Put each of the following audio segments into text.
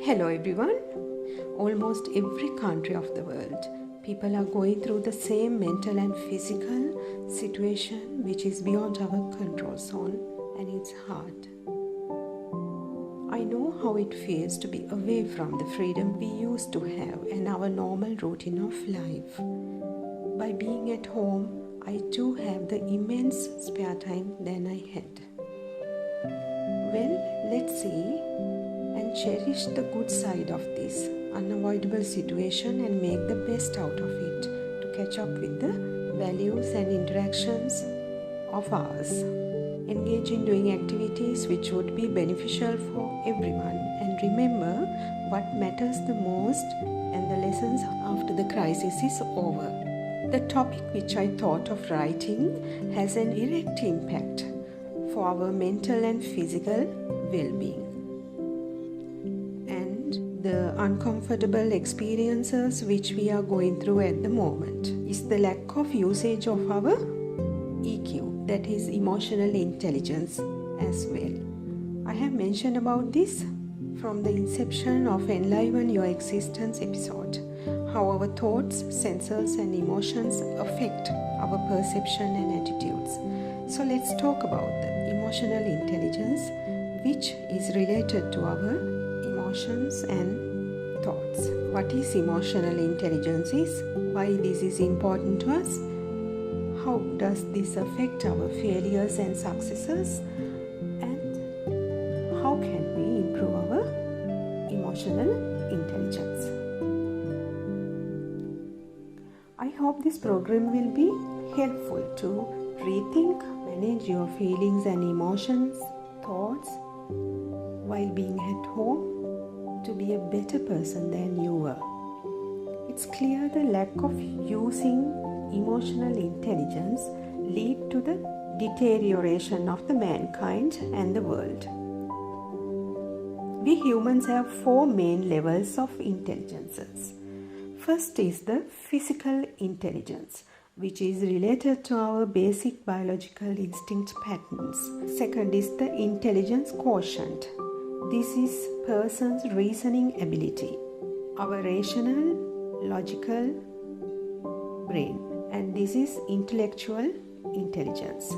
Hello everyone. Almost every country of the world, people are going through the same mental and physical situation which is beyond our control zone, and it's hard. I know how it feels to be away from the freedom we used to have and our normal routine of life. By being at home, I do have the immense spare time than I had. Well, let's see and cherish the good side of this unavoidable situation and make the best out of it to catch up with the values and interactions of ours. Engage in doing activities which would be beneficial for everyone, and remember what matters the most and the lessons after the crisis is over. The topic which I thought of writing has an direct impact for our mental and physical well-being. The uncomfortable experiences which we are going through at the moment is the lack of usage of our EQ, that is emotional intelligence as well. I have mentioned about this from the inception of Enliven Your Existence episode, how our thoughts, senses and emotions affect our perception and attitudes. So let's talk about the emotional intelligence, which is related to our emotions and thoughts. What is emotional intelligence is, why this is important to us, how does this affect our failures and successes, and how can we improve our emotional intelligence. I hope this program will be helpful to rethink, manage your feelings and emotions, thoughts while being at home, to be a better person than you were. It's clear the lack of using emotional intelligence lead to the deterioration of the mankind and the world. We humans have 4 main levels of intelligences. First is the physical intelligence, which is related to our basic biological instinct patterns. Second is the intelligence quotient. This is person's reasoning ability, our rational, logical brain, and this is intellectual intelligence.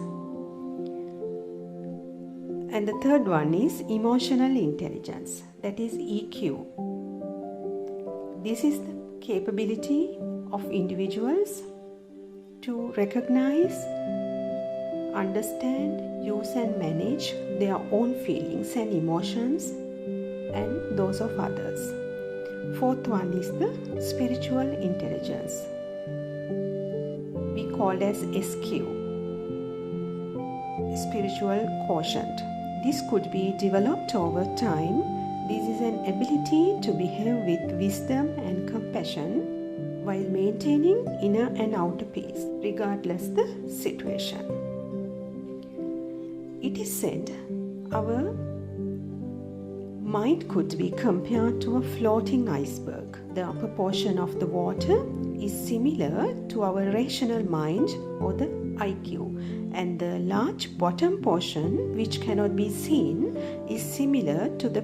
And the third one is emotional intelligence, that is EQ. This is the capability of individuals to recognize, understand, use and manage their own feelings and emotions and those of others. Fourth one is the spiritual intelligence, we call as SQ, spiritual quotient. This could be developed over time. This is an ability to behave with wisdom and compassion while maintaining inner and outer peace, regardless the situation. It is said our mind could be compared to a floating iceberg. The upper portion of the water is similar to our rational mind or the IQ, and the large bottom portion, which cannot be seen, is similar to the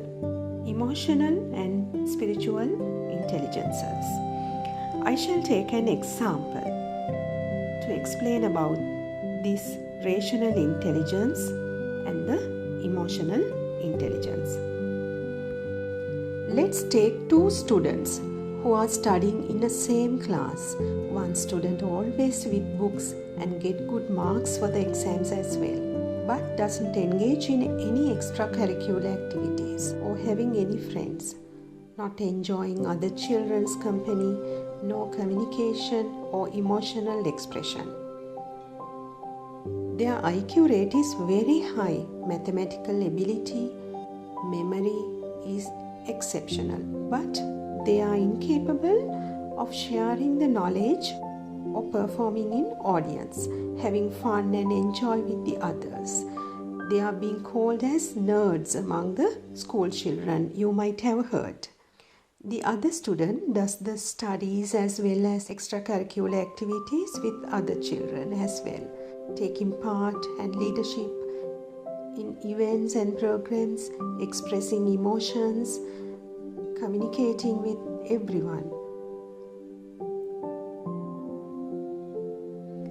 emotional and spiritual intelligences. I shall take an example to explain about this rational intelligence and the emotional intelligence. Let's take 2 students who are studying in the same class. One student always with books and get good marks for the exams as well, but doesn't engage in any extracurricular activities or having any friends, not enjoying other children's company, no communication or emotional expression. Their IQ rate is very high, mathematical ability, memory is exceptional, but they are incapable of sharing the knowledge or performing in audience, having fun and enjoy with the others. They are being called as nerds among the school children, you might have heard. The other student does the studies as well as extracurricular activities with other children as well, taking part and leadership in events and programs, expressing emotions, communicating with everyone.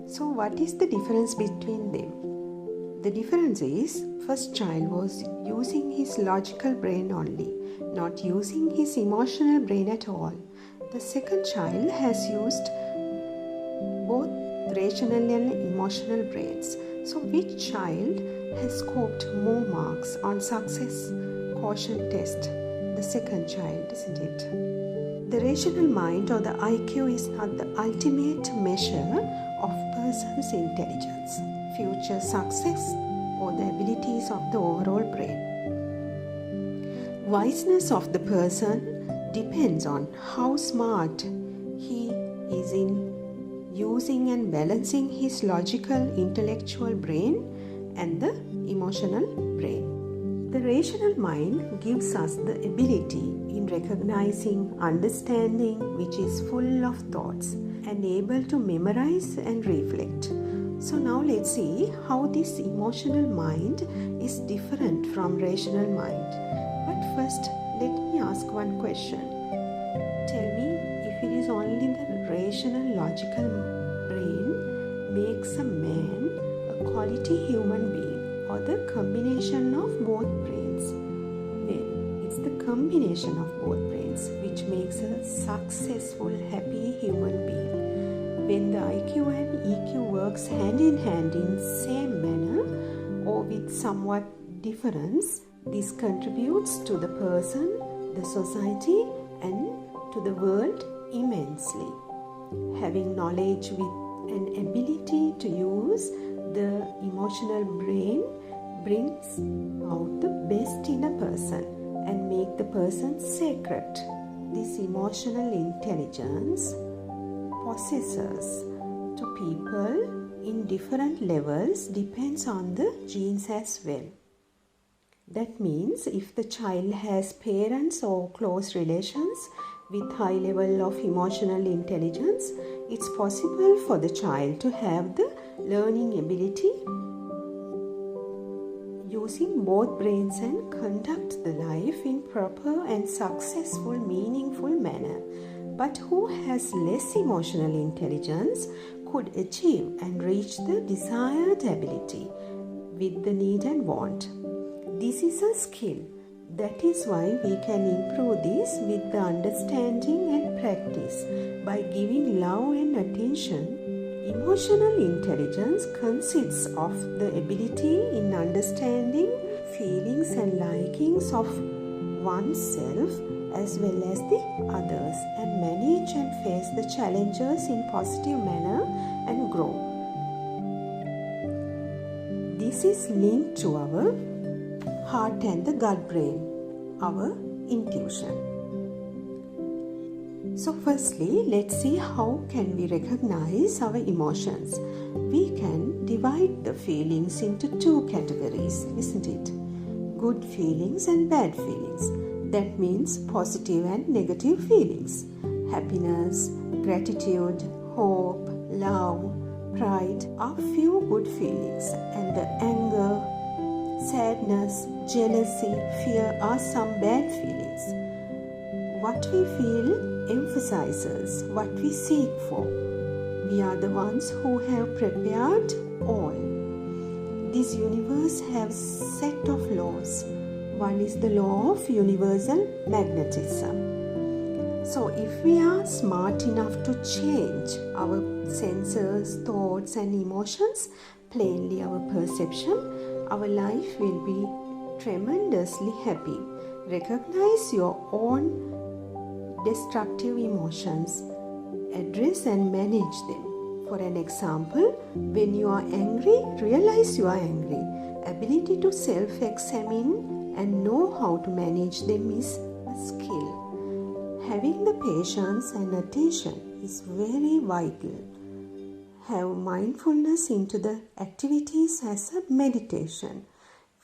So what is the difference between them? The difference is, first child was using his logical brain only, not using his emotional brain at all. The second child has used both rational and emotional brains. So which child has scored more marks on success quotient test? The second child, isn't it? The rational mind or the IQ is not the ultimate measure of person's intelligence, future success, or the abilities of the overall brain. Wiseness of the person depends on how smart he is in using and balancing his logical, intellectual brain and the emotional brain. The rational mind gives us the ability in recognizing, understanding, which is full of thoughts and able to memorize and reflect. So now let's see how this emotional mind is different from rational mind. But first, let me ask one question. Tell me, if it is only the rational, logical brain makes a man a quality human being, or the combination of both brains? Well, it's the combination of both brains which makes a successful, happy human being. When the IQ and EQ works hand in hand in same manner or with somewhat difference, this contributes to the person, the society, and to the world immensely. Having knowledge with an ability to use the emotional brain brings out the best in a person and make the person sacred. This emotional intelligence possesses to people in different levels depends on the genes as well. That means if the child has parents or close relations with high level of emotional intelligence, it's possible for the child to have the learning ability using both brains and conduct the life in proper and successful, meaningful manner. But who has less emotional intelligence could achieve and reach the desired ability with the need and want. This is a skill. That is why we can improve this with the understanding and practice by giving love and attention. Emotional intelligence consists of the ability in understanding feelings and likings of oneself as well as the others, and manage and face the challenges in positive manner and grow. This is linked to our heart and the gut brain, our intuition. So firstly, let's see how can we recognize our emotions. We can divide the feelings into two categories, isn't it? Good feelings and bad feelings. That means positive and negative feelings. Happiness, gratitude, hope, love, pride are few good feelings, and the anger, sadness, jealousy, fear are some bad feelings. What we feel emphasizes what we seek for. We are the ones who have prepared all. This universe has set of laws. One is the law of universal magnetism. So if we are smart enough to change our senses, thoughts and emotions, plainly our perception, our life will be tremendously happy. Recognize your own destructive emotions, address and manage them. For an example, when you are angry, realize you are angry. Ability to self-examine and know how to manage them is a skill. Having the patience and attention is very vital. Have mindfulness into the activities as a meditation.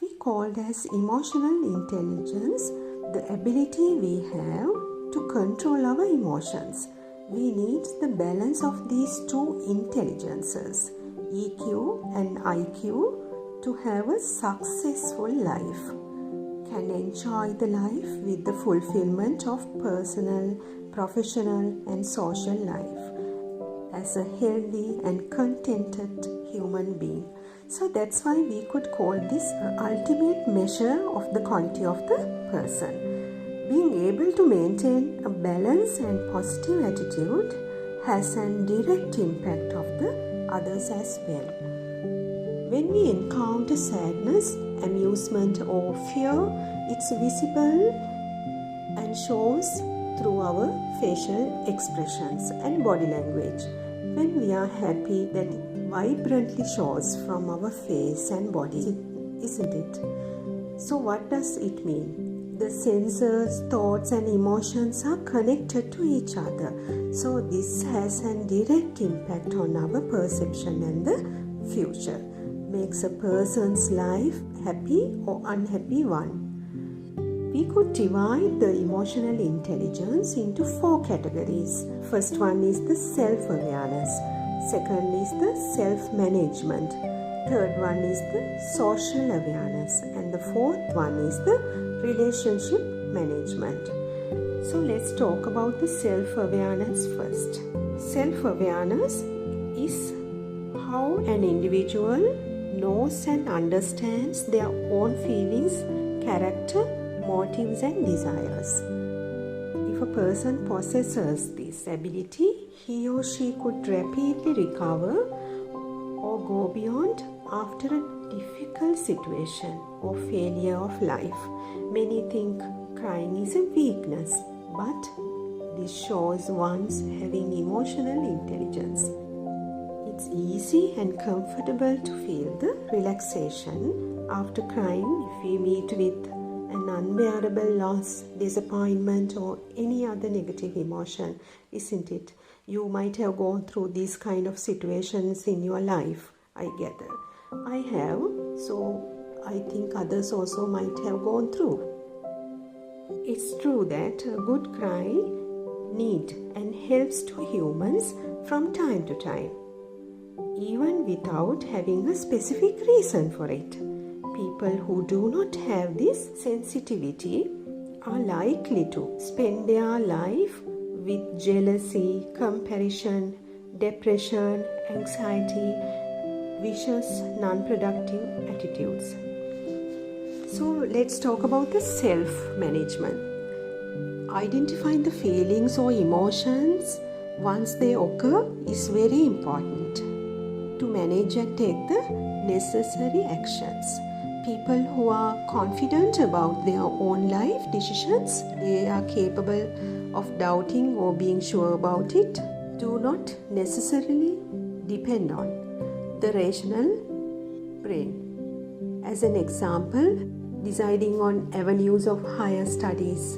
We call as emotional intelligence the ability we have to control our emotions. We need the balance of these two intelligences, EQ and IQ, to have a successful life. can enjoy the life with the fulfillment of personal, professional and social life as a healthy and contented human being. So that's why we could call this ultimate measure of the quality of the person. Being able to maintain a balanced and positive attitude has a direct impact of the others as well. When we encounter sadness, amusement or fear, it's visible and shows through our facial expressions and body language. When we are happy, that vibrantly shows from our face and body, isn't it? So what does it mean? The senses, thoughts and emotions are connected to each other. So this has a direct impact on our perception and the future. Makes a person's life happy or unhappy one. We could divide the emotional intelligence into 4 categories. First one is the self-awareness. Second is the self-management. Third one is the social awareness. And the fourth one is the relationship management. So let's talk about the self-awareness first. Self-awareness is how an individual knows and understands their own feelings, character, motives and desires. If a person possesses this ability, he or she could rapidly recover or go beyond after a difficult situation or failure of life. Many think crying is a weakness, but this shows one's having emotional intelligence. It's easy and comfortable to feel the relaxation after crying if we meet with an unbearable loss, disappointment or any other negative emotion, isn't it? You might have gone through these kind of situations in your life, I gather. I have, so I think others also might have gone through. It's true that a good cry needs and helps to humans from time to time, even without having a specific reason for it. People who do not have this sensitivity are likely to spend their life with jealousy, comparison, depression, anxiety, vicious, non-productive attitudes. So let's talk about the self-management. Identifying the feelings or emotions once they occur is very important to manage and take the necessary actions. People who are confident about their own life decisions, they are capable of doubting or being sure about it, do not necessarily depend on the rational brain. As an example, deciding on avenues of higher studies,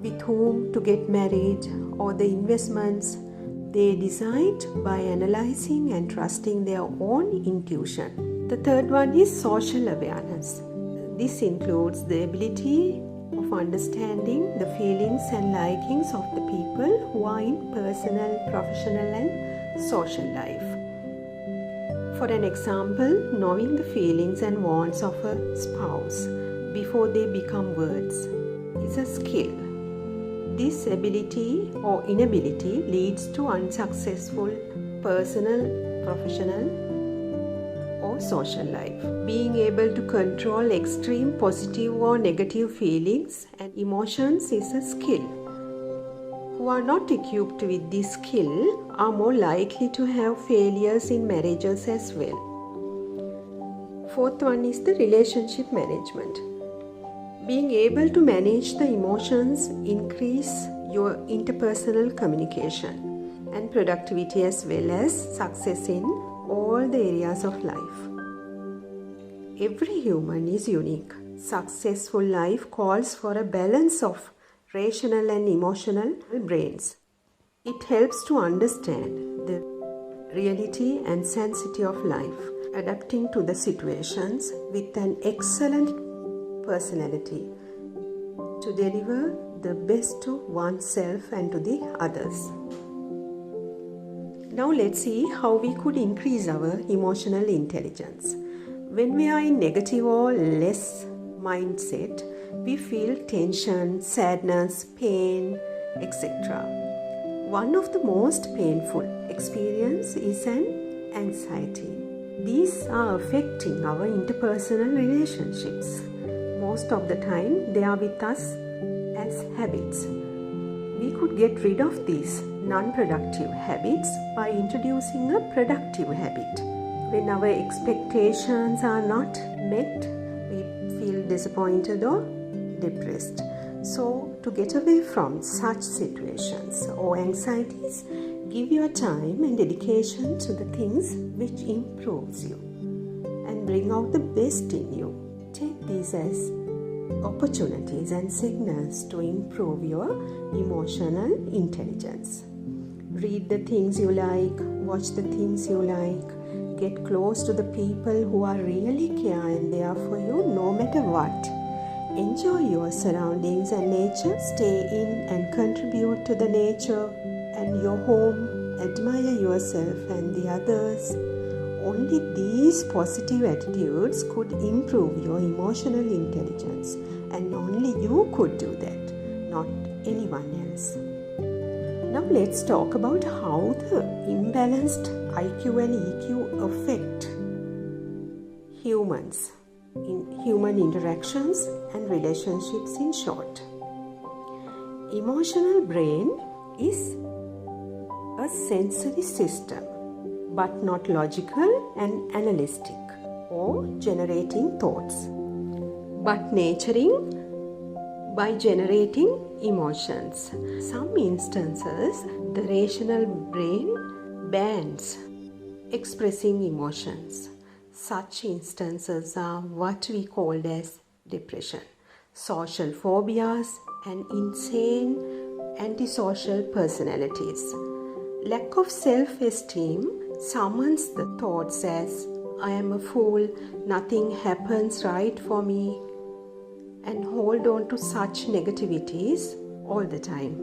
with whom to get married, or the investments, they decide by analyzing and trusting their own intuition. The third one is social awareness. This includes the ability of understanding the feelings and likings of the people who are in personal, professional and social life. For an example, knowing the feelings and wants of a spouse before they become words is a skill. This ability or inability leads to unsuccessful personal, professional or social life. Being able to control extreme positive or negative feelings and emotions is a skill. Who are not equipped with this skill are more likely to have failures in marriages as well. Fourth one is the relationship management. Being able to manage the emotions increase your interpersonal communication and productivity as well as success in all the areas of life. Every human is unique. Successful life calls for a balance of rational and emotional brains. It helps to understand the reality and sanctity of life, adapting to the situations with an excellent personality to deliver the best to oneself and to the others. Now let's see how we could increase our emotional intelligence. When we are in negative or less mindset, we feel tension, sadness, pain, etc. One of the most painful experience is an anxiety. These are affecting our interpersonal relationships. Most of the time, they are with us as habits. We could get rid of these non-productive habits by introducing a productive habit. When our expectations are not met, we feel disappointed or depressed. So, to get away from such situations or anxieties, give your time and dedication to the things which improves you and bring out the best in you. Take these as opportunities and signals to improve your emotional intelligence. Read the things you like, watch the things you like, get close to the people who are really care and there for you no matter what. Enjoy your surroundings and nature, stay in and contribute to the nature and your home, admire yourself and the others. Only these positive attitudes could improve your emotional intelligence, and only you could do that, not anyone else. Now let's talk about how the imbalanced IQ and EQ affect humans in human interactions and relationships in short. Emotional brain is a sensory system, but not logical and analytic or generating thoughts, but nurturing by generating emotions. Some instances, the rational brain bans expressing emotions. Such instances are what we call as depression, social phobias, and insane antisocial personalities. Lack of self-esteem summons the thoughts as, I am a fool, nothing happens right for me, and hold on to such negativities all the time.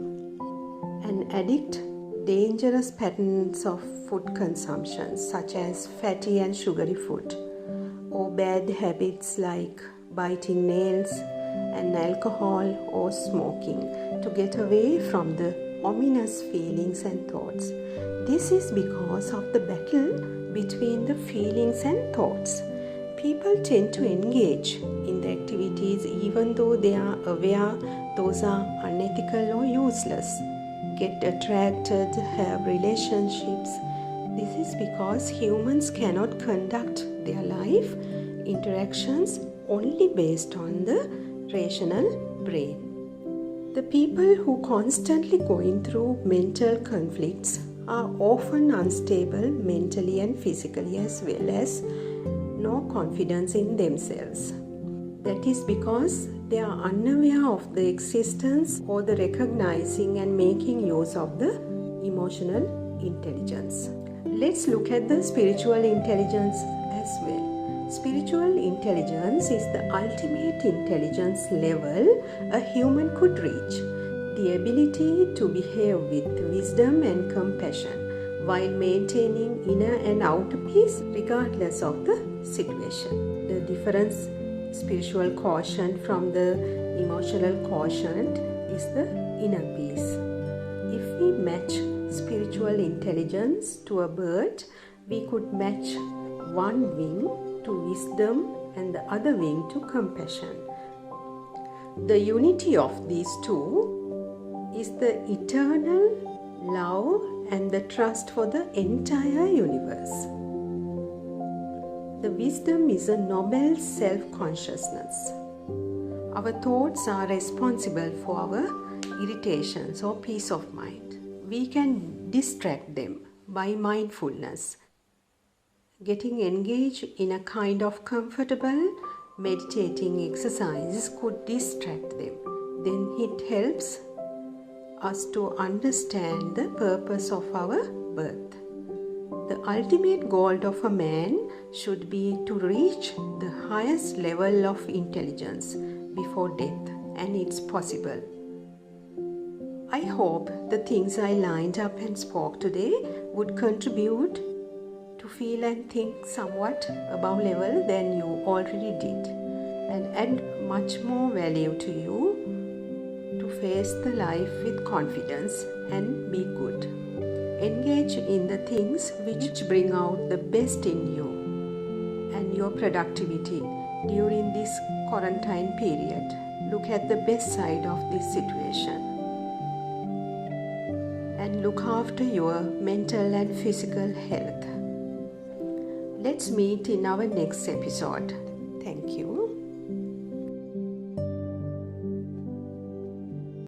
And addict dangerous patterns of food consumption such as fatty and sugary food, or bad habits like biting nails and alcohol or smoking to get away from the ominous feelings and thoughts. This is because of the battle between the feelings and thoughts. People tend to engage in the activities even though they are aware those are unethical or useless. Get attracted, have relationships. This is because humans cannot conduct their life interactions only based on the rational brain. The people who constantly going through mental conflicts are often unstable mentally and physically, as well as no confidence in themselves. That is because they are unaware of the existence or the recognizing and making use of the emotional intelligence. Let's look at the spiritual intelligence as well. Spiritual intelligence is the ultimate intelligence level a human could reach. The ability to behave with wisdom and compassion while maintaining inner and outer peace regardless of the situation. The difference spiritual quotient from the emotional quotient is the inner peace. If we match spiritual intelligence to a bird, we could match one wing to wisdom and the other wing to compassion. The unity of these two is the eternal love and the trust for the entire universe. The wisdom is a noble self-consciousness. Our thoughts are responsible for our irritations or peace of mind. We can distract them by mindfulness. Getting engaged in a kind of comfortable meditating exercise could distract them. Then it helps us to understand the purpose of our birth. The ultimate goal of a man should be to reach the highest level of intelligence before death, and it's possible. I hope the things I lined up and spoke today would contribute to feel and think somewhat above level than you already did, and add much more value to you to face the life with confidence and be good. Engage in the things which bring out the best in you and your productivity during this quarantine period. Look at the best side of this situation and look after your mental and physical health. Let's meet in our next episode. Thank you.